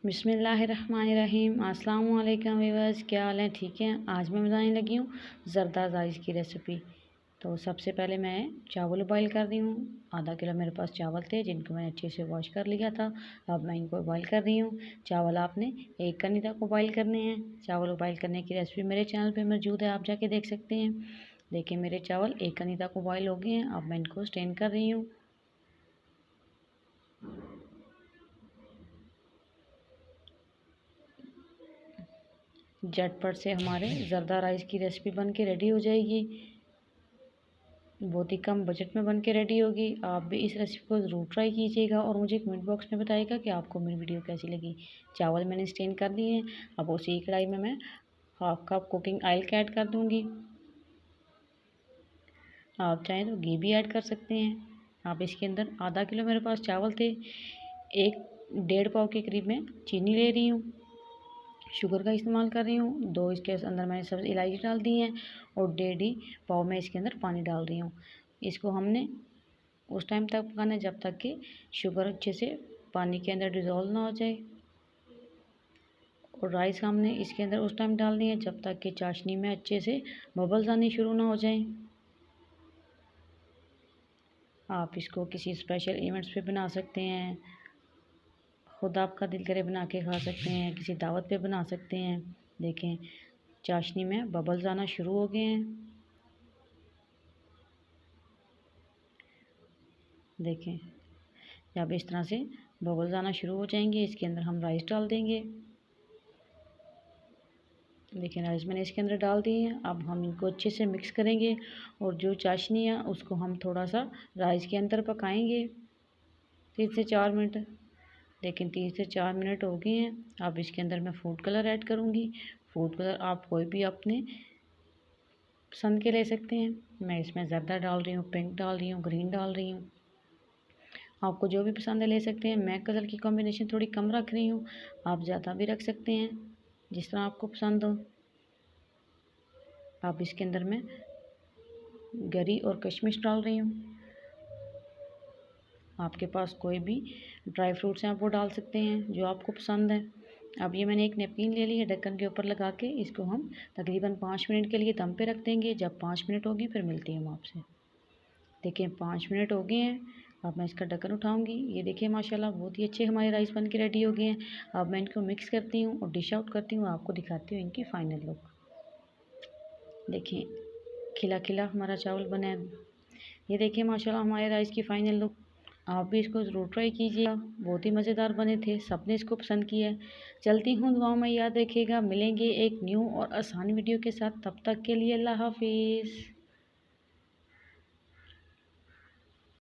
बिस्मिल्लाहिर्रहमानिर्रहीम। अस्सलाम वालेकुम व्यूअर्स, क्या हाल है? ठीक है। आज मैं बनाने लगी हूँ ज़रदा राइस की रेसिपी। तो सबसे पहले मैं चावल बॉईल कर रही हूँ। आधा किलो मेरे पास चावल थे जिनको मैंने अच्छे से वॉश कर लिया था। अब मैं इनको बॉईल कर रही हूँ। चावल आपने 1 कनी तक बॉईल करने हैं। चावल बॉईल करने की रेसिपी मेरे चैनल पर मौजूद है, आप जाके देख सकते हैं। देखिए मेरे चावल 1 कनी तक बॉईल हो गए हैं। अब मैं इनको स्ट्रेन कर रही हूँ। झटपट से हमारे ज़रदा राइस की रेसिपी बन के रेडी हो जाएगी। बहुत ही कम बजट में बन के रेडी होगी। आप भी इस रेसिपी को ज़रूर ट्राई कीजिएगा और मुझे कमेंट बॉक्स में बताइएगा कि आपको मेरी वीडियो कैसी लगी। चावल मैंने स्टेन कर दिए हैं। अब उसी कढ़ाई में मैं 1/2 कप कुकिंग ऑयल का ऐड कर दूँगी। आप चाहें तो घी भी ऐड कर सकते हैं। आप इसके अंदर आधा किलो मेरे पास चावल थे, 1-1.5 पाव के करीब मैं चीनी ले रही हूँ, शुगर का इस्तेमाल कर रही हूँ। 2 इसके अंदर मैंने सब्ज़ इलायची डाल दी है और 1.5 पाव में इसके अंदर पानी डाल रही हूँ। इसको हमने उस टाइम तक पकाना है जब तक कि शुगर अच्छे से पानी के अंदर डिज़ोल्व ना हो जाए। और राइस हमने इसके अंदर उस टाइम डालनी है जब तक कि चाशनी में अच्छे से बबल्स आने शुरू ना हो जाएं। आप इसको किसी स्पेशल इवेंट्स पे बना सकते हैं, खुद आपका दिल करे बना के खा सकते हैं, किसी दावत पे बना सकते हैं। देखें चाशनी में बबल्स आना शुरू हो गए हैं। देखें जब इस तरह से बबल्स आना शुरू हो जाएंगे इसके अंदर हम राइस डाल देंगे। देखिए राइस मैंने इसके अंदर डाल दिए हैं। अब हम इनको अच्छे से मिक्स करेंगे और जो चाशनी है उसको हम थोड़ा सा राइस के अंदर पकाएंगे 3 से 4 मिनट। लेकिन 3 से 4 मिनट हो गए हैं। अब इसके अंदर मैं फूड कलर ऐड करूँगी। फूड कलर आप कोई भी अपने पसंद के ले सकते हैं। मैं इसमें ज़रदा डाल रही हूँ, पिंक डाल रही हूँ, ग्रीन डाल रही हूँ। आपको जो भी पसंद है ले सकते हैं। मैं कलर की कॉम्बिनेशन थोड़ी कम रख रही हूँ, आप ज़्यादा भी रख सकते हैं जिस तरह आपको पसंद हो। अब इसके अंदर मैं गरी और कशमिश डाल रही हूँ। आपके पास कोई भी ड्राई फ्रूट्स हैं आप वो डाल सकते हैं जो आपको पसंद है। अब ये मैंने एक नैपकिन ले ली है, ढक्कन के ऊपर लगा के इसको हम तकरीबन 5 मिनट के लिए दम पे रख देंगे। जब 5 मिनट होगी फिर मिलती हूँ आपसे। देखिए 5 मिनट हो गए हैं। अब मैं इसका ढक्कन उठाऊंगी। ये देखिए माशाल्लाह बहुत ही अच्छे हमारे राइस बन के रेडी हो गए हैं। अब मैं इनको मिक्स करती हूँ और डिश आउट करती हूँ, आपको दिखाती हूँ इनकी फाइनल लुक। देखिए खिला खिला हमारा चावल बना है। ये देखिए माशाल्लाह हमारे राइस की फाइनल लुक। आप भी इसको ज़रूर ट्राई कीजिएगा, बहुत ही मज़ेदार बने थे, सबने इसको पसंद किया है। चलती हूँ दुआओं में, याद रखिएगा। मिलेंगे एक न्यू और आसान वीडियो के साथ, तब तक के लिए अल्लाह हाफिज़।